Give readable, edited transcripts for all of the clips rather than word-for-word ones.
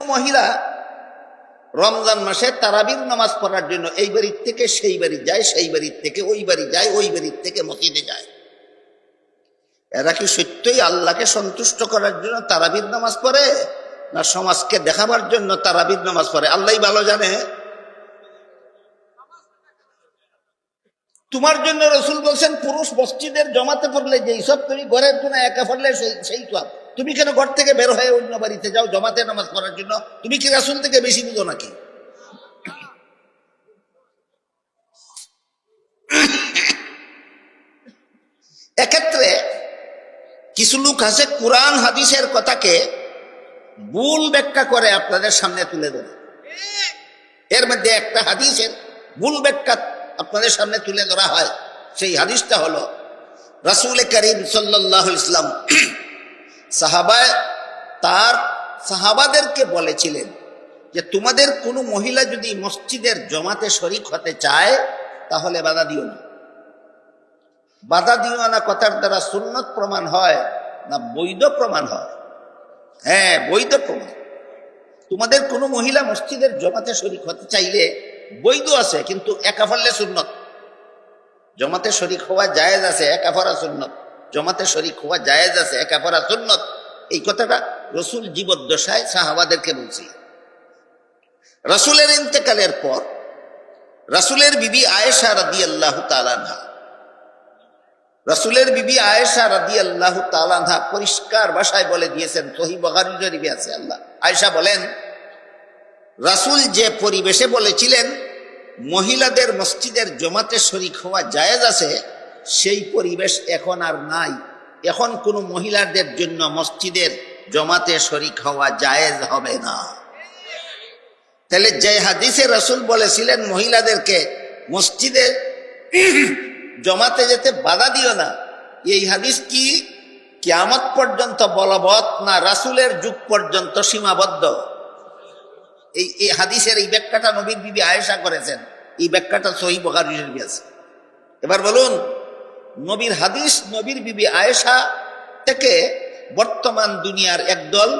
মহিলা রমজান মাসে তারাবির নামাজ পড়ার জন্য এই বাড়ির থেকে সেই বাড়ি যায়, সেই বাড়ির থেকে ওই বাড়ি যায়, ওই বাড়ির থেকে মসজিদে যায়। এরা কি সত্যই আল্লাহকে সন্তুষ্ট করার জন্য তারাবির নামাজ পড়ে, না সমাজকে দেখাবার জন্য তারাবির নামাজ পড়ে? আল্লাহই ভালো জানে। তোমার জন্য রসুল বলছেন পুরুষ মসজিদের জমাতে পড়লে যেই সব, তুমি ঘরের কোন একা পড়লে সেই সব। তুমি কেন ঘর থেকে বের হয়ে অন্য বাড়িতে যাও জমাতে নামাজ পড়ার জন্য? তুমি কি রাসূল থেকে বেশি বুঝো নাকি? এক্ষেত্রে কিছু লোক আছে কোরআন হাদিসের কথাকে ভুল ব্যাখ্যা করে আপনাদের সামনে তুলে ধরে। এর মধ্যে একটা হাদিসের ভুল ব্যাখ্যা আপনাদের সামনে তুলে ধরা হয়। সেই হাদিসটা হলো, রাসূল করিম সাল্লাল্লাহু আলাইহি ওয়াসাল্লাম সাহাবাদেরকে বলেছিলেন যে তোমাদের কোনো মহিলা যদি মসজিদের জমাতে শরীক হতে চায় তাহলে বাধা দিও না। বাধা দিও না কথার দ্বারা সুন্নত প্রমাণ হয় না বৈধ প্রমাণ হয়? হ্যাঁ, বৈধ প্রমাণ। তোমাদের কোনো মহিলা মসজিদের জমাতে শরীক হতে চাইলে বৈধ আছে, কিন্তু একা পড়লে সুন্নত। জমাতে শরীক হওয়া জায়েজ আছে, একা পড়া সুন্নত। জমাতে শরীক হওয়া জায়েজ আছে, একা পড়া সুন্নত। এই কথাটা রসুল জীবদ্দশায় সাহাবাদেরকে বলছিলেন। রাসূলের ইন্তেকালের পর রাসূলের বিবি আয়েশা রাদিয়াল্লাহু তাআলা আনহা, রাসূলের বিবি আয়েশা রাদিয়াল্লাহু তাআলা আনহা পরিষ্কার ভাষায় বলে দিয়েছেন, সহিহ বুখারী শরীফে আছে। আল্লাহ আয়েশা বলেন, রাসূল যে পরিবেশে বলেছিলেন মহিলাদের মসজিদের জমাতে শরীক হওয়া জায়েজ আছে, সেই পরিবেশ এখন আর নাই। এখন কোনো মহিলাদের জন্য মসজিদের জমাতে শরীক হওয়া জায়েজ হবে না। তাহলে যে হাদিসে রাসূল বলেছিলেন মহিলাদেরকে মসজিদে জমাতে যেতে বাধা দিও না, এই হাদিস কি কিয়ামত পর্যন্ত বলবৎ না রাসূলের যুগ পর্যন্ত সীমাবদ্ধ? এই হাদিসের এই ব্যাখ্যাটা নবীর বিবি আয়েশা করেছেন। এই ব্যাখ্যাটা সহিহ বুখারী শরীফে আছে। এবার বলুন, নবীর হাদিস নবীর বিবি আয়েশা থেকে বর্তমান দুনিয়ার একদল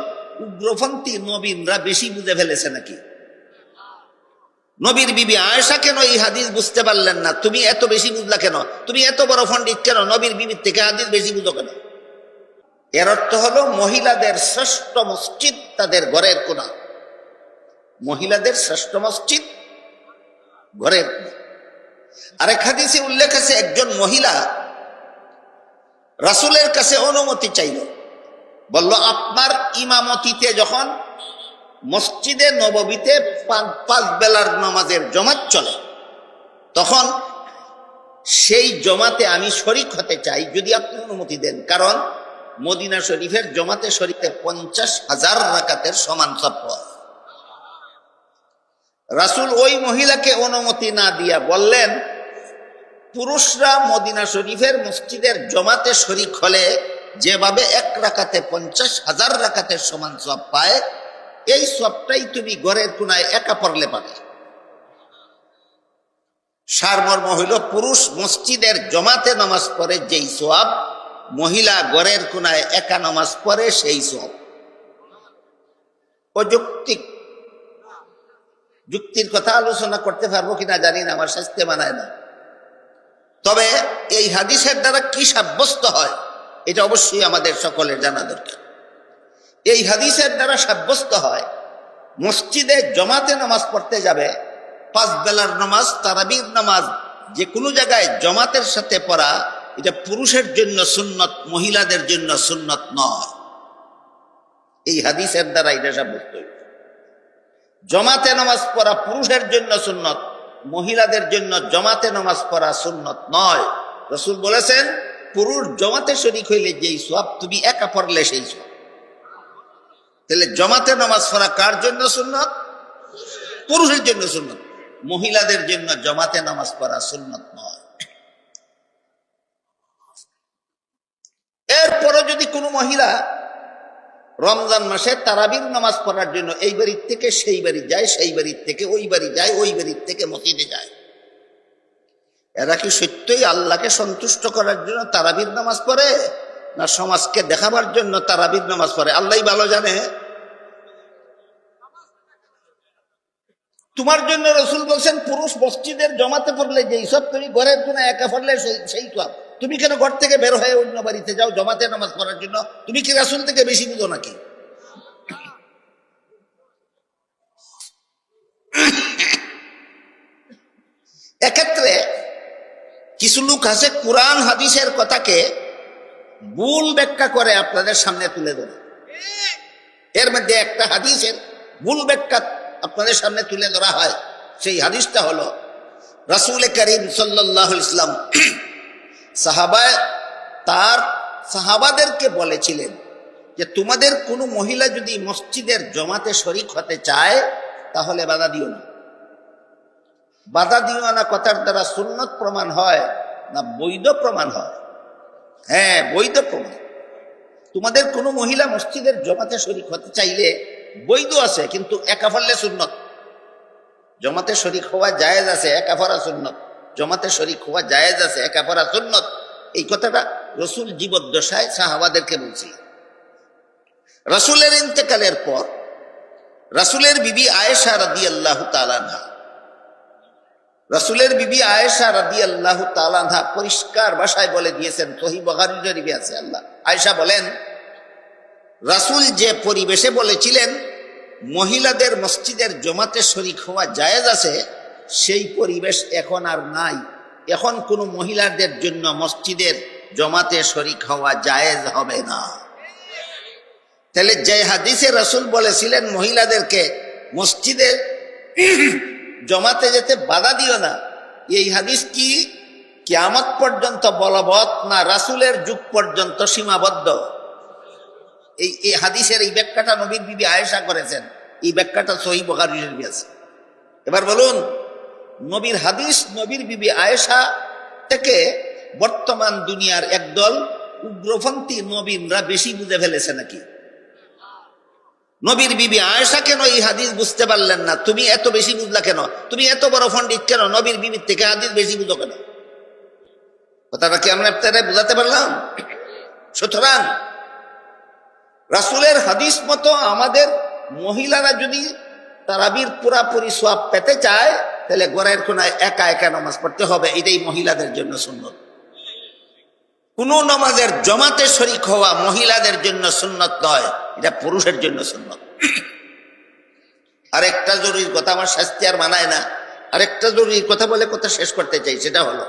উগ্রপন্থী নবীনরা বেশি বুঝে ফেলেছে নাকি? নবীর বিবি আয়েশা কেন এই হাদিস বুঝতে পারলেন না? তুমি এত বেশি বুঝলা কেন? তুমি এত বড় পণ্ডিত কেন? নবীর বিবির থেকে হাদিস বেশি বুঝো কেন? এর অর্থ হলো মহিলাদের শ্রেষ্ঠ মসজিদ তাদের ঘরের কোণা। মহিলাদের শ্রেষ্ঠ মসজিদ ঘরের কোণা। আরেক হাদিসে উল্লেখ আছে, একজন মহিলা রাসূলের কাছে অনুমতি চাইল, বলল আপনার ইমামতিতে যখন মসজিদে নববীতে 5 বেলার নামাজের জমাত চলে, তখন সেই জমাতে আমি শরীক হতে চাই, যদি আপনি অনুমতি দেন। কারণ মদিনা শরীফের জমাতে শরীফে 50,000 রাকাতের সমান সওয়াব। রাসূল ওই মহিলাকে অনুমতি না দিয়া বললেন, পুরুষরা মদিনা শরীফের মসজিদের জমাতে শরীক হলে যেভাবে 1 রাকাতে 50,000 রাকাতের সমান সওয়াব পায়, এই সবটাই তুমি ঘরের কোনায় একা পড়লে পাবে। সারমর্ম হইল, পুরুষ মসজিদের জমাতে নামাজ পড়ে যেই সওয়াব, মহিলা ঘরের কোনায় একা নামাজ পড়ে সেই সওয়াব। অযৌক্তিক যুক্তির কথা আলোচনা করতে পারবো কিনা জানি না, আমার শাস্তি মানায় না। তবে এই হাদিসের দ্বারা কি সাব্যস্ত হয় এটা অবশ্যই আমাদের সকলের জানা দরকার। এই হাদিসের দ্বারা সাব্যস্ত হয় মসজিদে জমাতে নামাজ পড়তে যাবে, 5 বেলার নামাজ, তারাবির নামাজ যে কোনো জায়গায় জমাতের সাথে পড়া, এটা পুরুষের জন্য সুন্নত, মহিলাদের জন্য সুন্নত নয়। এই হাদিসের দ্বারা এটা সাব্যস্ত হইল। জমাতে নামাজ পড়া পুরুষের জন্য সুন্নত, মহিলাদের জন্য জমাতে নামাজ পড়া সুন্নত নয়। রাসূল বলেছেন পুরুষ জমাতে শরীক হইলে যেই সওয়াব, তুমি একা পড়লে সেই সওয়াব। তাহলে জমাতে নামাজ পড়া কার জন্য সুন্নত? পুরুষের জন্য সুন্নত। মহিলাদের জন্য জমাতে নামাজ পড়া সুন্নত নয়। এরপরও যদি কোনো মহিলা রমজান মাসে তারাবির নামাজ পড়ার জন্য এই বাড়ির থেকে সেই বাড়ি যায়, সেই বাড়ির থেকে ওই বাড়ি যায়, ওই বাড়ির থেকে মসজিদে যায়, এরা কি সত্যই আল্লাহকে সন্তুষ্ট করার জন্য তারাবির নামাজ পড়ে, না সমাজকে দেখাবার জন্য তারাবির নামাজ পড়ে? আল্লাহই ভালো জানে। তোমার জন্য রসুল বলছেন পুরুষ মসজিদের জমাতে পড়লে যেই সব তুমি ঘরের কোন একা পড়লে সেই সব। তুমি কেন ঘর থেকে বের হয়ে অন্য বাড়িতে যাও জমাতে নামাজ পড়ার জন্য? তুমি কি রাসূল থেকে বেশি বুঝো নাকি? এক্ষেত্রে কিছু লোক আছে কোরআন হাদিসের কথাকে ভুল ব্যাখ্যা করে আপনাদের সামনে তুলে ধরে। এর মধ্যে একটা হাদিসের ভুল ব্যাখ্যা আপনাদের সামনে তুলে ধরা হয়। সেই হাদিসটা হলো রাসূল করিম সাল্লাল্লাহু আলাইহি ওয়াসাল্লাম তার সাহাবাদেরকে বলেছিলেন যে তোমাদের কোনো মহিলা যদি মসজিদের জমাতে শরীক হতে চায় তাহলে বাধা দিও না। বাধা দিও না কথার দ্বারা সুন্নত প্রমাণ হয় না বৈধ প্রমাণ হয়? হ্যাঁ, বৈধ প্রমাণ। তোমাদের কোনো মহিলা মসজিদের জমাতে শরীক হতে চাইলে বৈধ আছে, কিন্তু একা পড়লে সুন্নত। জমাতে শরীক হওয়া জায়েজ আছে, একা পড়া সুন্নত। জমাতে শরীক হওয়া জায়েজ আছে, একা পড়া সুন্নত। এই কথাটা রসুল জীবদ্দশায় সাহাবাদেরকে বলছিলেন। রাসূলের ইন্তেকালের পর রাসূলের বিবি আয়েশা রাদিয়াল্লাহু তাআলা আনহা রাসূলের বিবি আয়েশা রাদিয়াল্লাহু তাআলা আনহা পরিষ্কার ভাষায় বলে দিয়েছেন, সহিহ বুখারী শরীফে আছে। আয়েশা বলেন, রাসূল যে পরিবেশে বলেছিলেন মহিলাদের মসজিদের জমাতে শরীক হওয়া জায়েজ আছে, সেই পরিবেশ এখন আর নাই। এখন কোনো মহিলাদের জন্য মসজিদের জমাতে শরীক হওয়া জায়েজ হবে না। তাহলে যে হাদিসে রাসূল বলেছিলেন মহিলাদেরকে মসজিদে জমাতে যেতে বাধা দিও না, এই হাদিস কি কিয়ামত পর্যন্ত বলবৎ না রাসূলের যুগ পর্যন্ত সীমাবদ্ধ? এই হাদিসের এই ব্যাখ্যাটা নবীর বিবি আয়েশা করেছেন। এই ব্যাখ্যাটা সহিহ বুখারী শরীফে আছে। এবার বলুন, নবীর হাদিস নবীর বিবি আয়েশা থেকে বর্তমান দুনিয়ার একদল উগ্রপন্থী নবীনরা বেশি বুঝে ফেলেছে নাকি? নবীর বিবি আয়েশা কেন এই হাদিস বুঝতে পারলেন না? তুমি এত বেশি বুঝলা কেন? তুমি এত বড় পণ্ডিত কেন? নবীর বিবির থেকে হাদিস বেশি বুঝো কেন? কথাটা কি আমরা আপনারা বুঝাতে পারলাম? সুতরাং রাসূলের হাদিস মতো আমাদের মহিলারা যদি তারাবির পুরাপুরি সওয়াব পেতে চায় তাহলে ঘরের কোনায় একা একা নামাজ পড়তে হবে। এটাই মহিলাদের জন্য সুন্নত। কোন নামাজের জমাতে শরীক হওয়া মহিলাদের জন্য সুন্নত নয়, এটা পুরুষের জন্য সুন্নত। আরেকটা জরুরি কথা, আমার শাস্তি আর মানায় না, আরেকটা জরুরি কথা বলে কথা শেষ করতে চাই, সেটা হলো